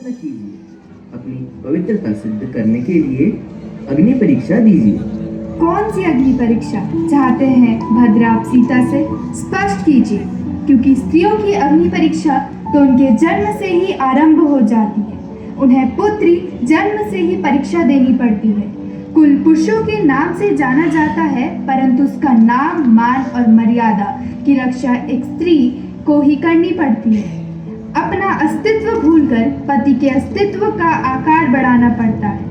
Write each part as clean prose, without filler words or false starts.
न कीजिए, अपनी पवित्रता सिद्ध करने के लिए अग्नि परीक्षा दीजिए। कौन सी अग्नि परीक्षा चाहते हैं भद्र आप सीता से स्पष्ट कीजिए, क्योंकि स्त्रियों की अग्नि परीक्षा तो उनके जन्म से ही आरंभ हो जाती है। उन्हें पुत्री जन्म से ही परीक्षा देनी पड़ती है। कुल पुरुषों के नाम से जाना जाता है, परंतु उसका नाम, मान और मर्यादा की रक्षा एक स्त्री को ही करनी पड़ती है। अपना अस्तित्व भूलकर पति के अस्तित्व का आकार बढ़ाना पड़ता है।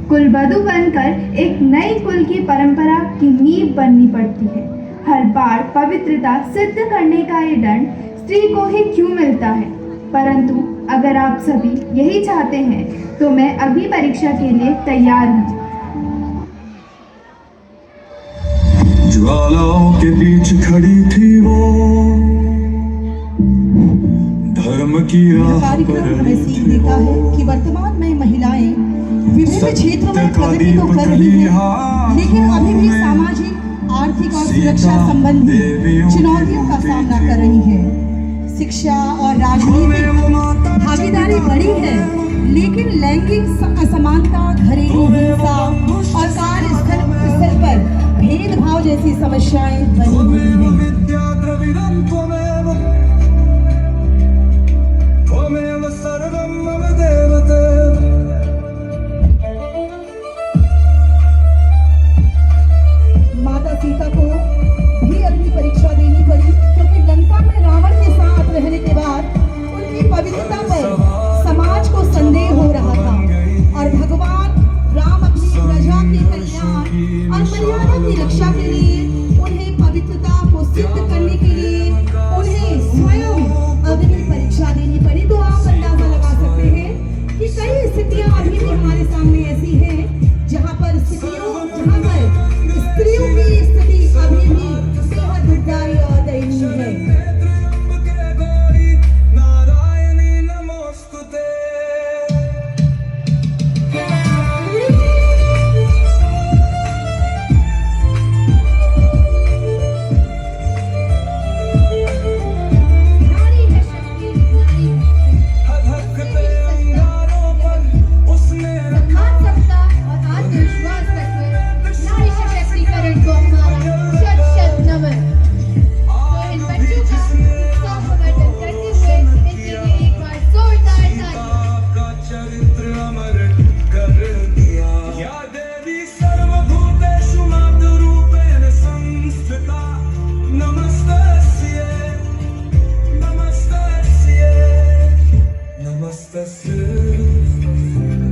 कुल वधू बनकर एक नई कुल की परंपरा की नींव बननी पड़ती है। हर बार पवित्रता सिद्ध करने का ये दंड स्त्री को ही क्यों मिलता है? परंतु अगर आप सभी यही चाहते हैं तो मैं अग्नि परीक्षा के लिए तैयार हूँ। ज्वालाओं के बीच खड़ी थी वो, धर्म की राह पर हमें सीख देता है कि वर्तमान में महिलाएं विभिन्न क्षेत्रों में प्रगति तो कर रही हैं, लेकिन अभी भी सामाजिक, आर्थिक और सुरक्षा संबंधी चुनौतियों का सामना कर रही हैं। शिक्षा और राजनीतिक भागीदारी बढ़ी है, लेकिन लैंगिक असमानता, घरेलू हिंसा और कार्यस्थल पर भेदभाव जैसी समस्याएं बनी हुई हैं। माता सीता को भी अग्नि परीक्षा देनी पड़ी, क्योंकि लंका में रावण के साथ रहने के बाद उनकी पवित्रता पर समाज को संदेह हो रहा था और भगवान राम अपनी प्रजा के कल्याण और मर्यादा की रक्षा के लिए उन्हें पवित्रता को सिद्ध करने के लिए उन्हें स्वयं अग्नि परीक्षा देनी पड़ी। तो आप अंदाजा लगा सकते हैं कि कई स्थितियां अभी भी हमारे सामने ऐसी हैं जहां पर स्त्रियों की स्थिति अभी भी बेहद दुखदाई और दयनीय है।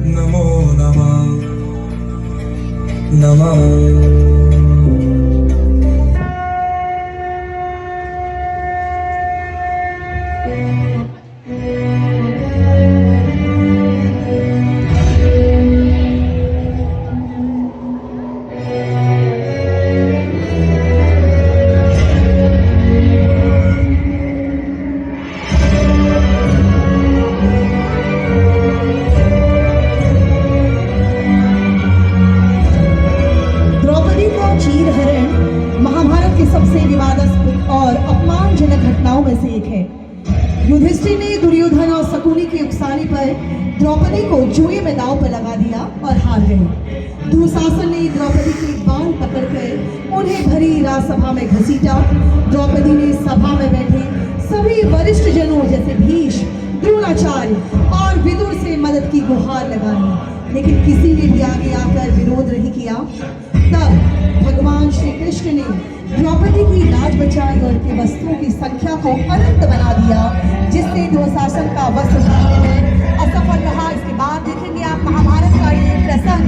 नमो नमः नमः। सबसे विवादास्पद और अपमानजनक घटनाओं में से एक है। युधिष्ठिर ने दुर्योधन और शकुनी की उकसाने पर द्रौपदी को जुए में दांव पर लगा दिया और हार गए। दुशासन ने द्रौपदी के बाल पकड़कर उन्हें भरी राजसभा में घसीटा। द्रौपदी ने सभा में बैठे सभी वरिष्ठ जनों जैसे भीष्म, द्रोणाचार्य और विदुर से मदद की गुहार लगाई, लेकिन किसी ने भी आगे आकर विरोध नहीं किया। तब भगवान श्री कृष्ण ने द्रौपदी की लाज बचाई और उनके वस्त्रों की संख्या को अनंत बना दिया, जिससे दुशासन का वस्त्र उतारने में असफल रहा। इसके बाद देखेंगे आप महाभारत का ये प्रसंग।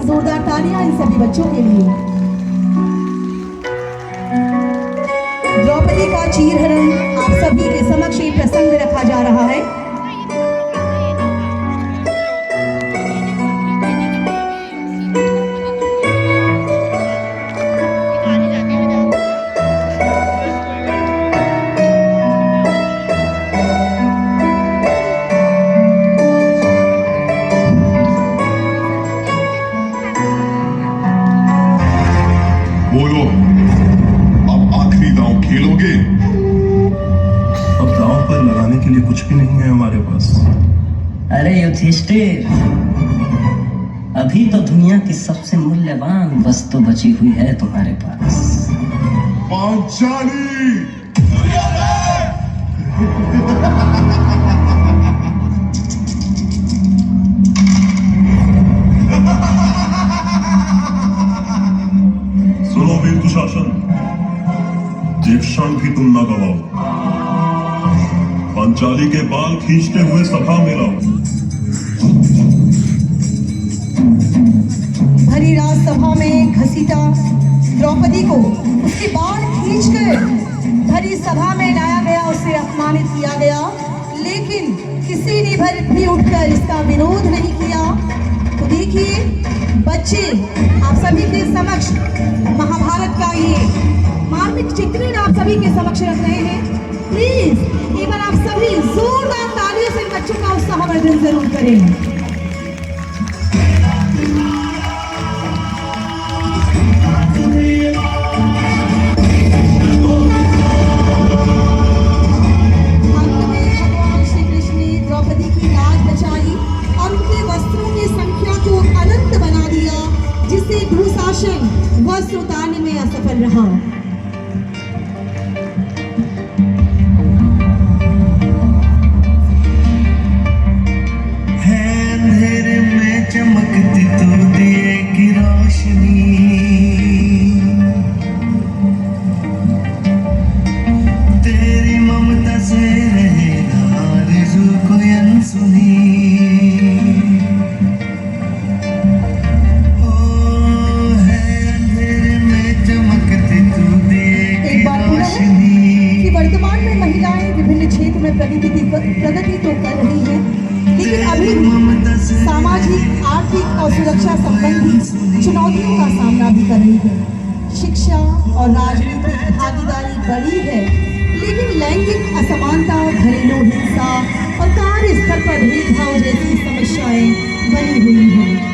जोरदार तालियां इन सभी बच्चों के लिए। द्रौपदी का चीरहरण आप सभी के समक्ष ये प्रसंग खाने के लिए कुछ भी नहीं है हमारे पास। अरे युधिष्ठिर, अभी तो दुनिया की सबसे मूल्यवान वस्तु बची हुई है तुम्हारे पास। पांचाली। सुनो वीर दुशासन, एक क्षण भी तुम न गवाओ। पांचाली के बाल खींचते हुए सभा में लाओ। भरी राजसभा में घसीटा द्रौपदी को उसके बाल खींचकर भरी सभा में लाया गया, उसे अपमानित किया गया, लेकिन किसी ने भी उठकर इसका विरोध नहीं किया। तो देखिए बच्चे, आप सभी के समक्ष महाभारत का ये मार्मिक चित्रण आप सभी के समक्ष रख रहे हैं। प्लीज एक बार आप सभी जोरदार तालियों से बच्चों का उत्साहवर्धन जरूर करें। वस्त्र उतारने में असफल रहा। अंधेरे में चमकती तो दिए की रोशनी, तेरी ममता से रहेगा आरज़ू कोई अनसुनी। वर्तमान में महिलाएं विभिन्न क्षेत्र में प्रगति तो कर रही हैं, लेकिन अभी भी सामाजिक, आर्थिक और सुरक्षा संबंधी चुनौतियों का सामना भी कर रही है। शिक्षा और राजनीतिक भागीदारी बढ़ी है, लेकिन लैंगिक असमानता, घरेलू हिंसा और कार्यस्थल पर भेदभाव जैसी समस्याएं बनी हुई हैं।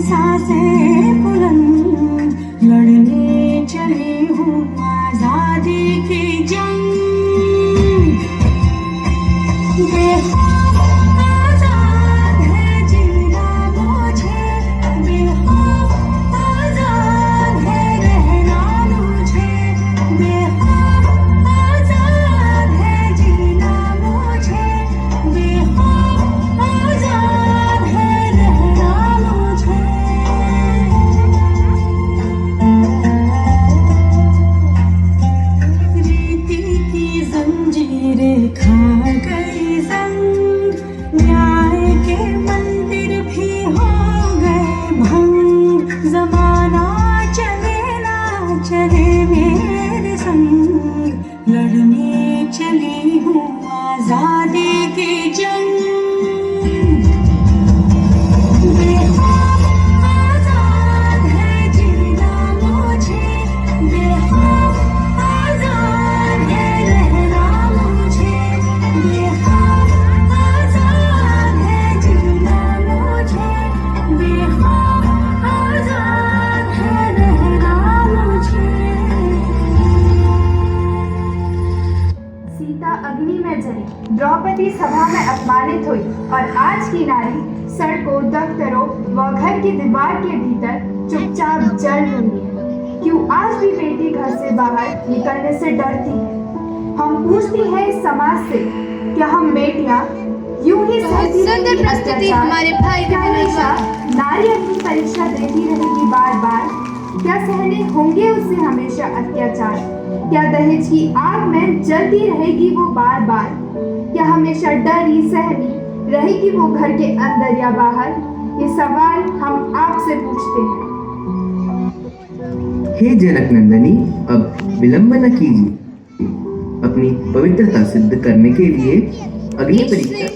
सांसें बुलंद, लड़ने चली हूँ आजादी की जंग। बेखौफ आजाद है जीना मुझे, बेखौफ आजाद है रहना मुझे, बेखौफ आजाद है जीना मुझे, बेखौफ आजाद है रहना मुझे। रीति की जंजीरें खा गई जंग, न्याय के मंदिर भी हो गए भंग। जमाना चले ना चले मेरे संग, लड़ने चली हूँ आजादी की जंग। बेखौफ आजाद है जीना मुझे, बेखौफ आजाद है रहना मुझे, बेखौफ आजाद है जीना मुझे, बेखौफ आजाद है रहना मुझे। सीता अग्नि में जली, द्रौपदी सभा में अपमानित हुई और आज की नारी सड़कों, दफ्तरों व घर की दीवार के भीतर चुपचाप जल रही है। क्यों आज भी बेटी घर से बाहर निकलने से डरती है? हम पूछती हैं इस समाज से, क्या हम बेटियां यूं ही सहती सुंदर रहेंगी प्रस्तुति अत्याचार? हमारे भाई क्या हमेशा नारी अपनी परीक्षा देती रहेगी बार बार? क्या सहने होंगे उससे हमेशा अत्याचार? क्या दहेज की आग में जलती रहेगी वो बार बार? क्या हमेशा डरी सहमी रहेगी वो घर के अंदर या बाहर? ये सवाल हम आपसे पूछते हैं। हे जनक नंदनी, अब विलंब न कीजिए। अपनी पवित्रता सिद्ध करने के लिए अग्नि परीक्षा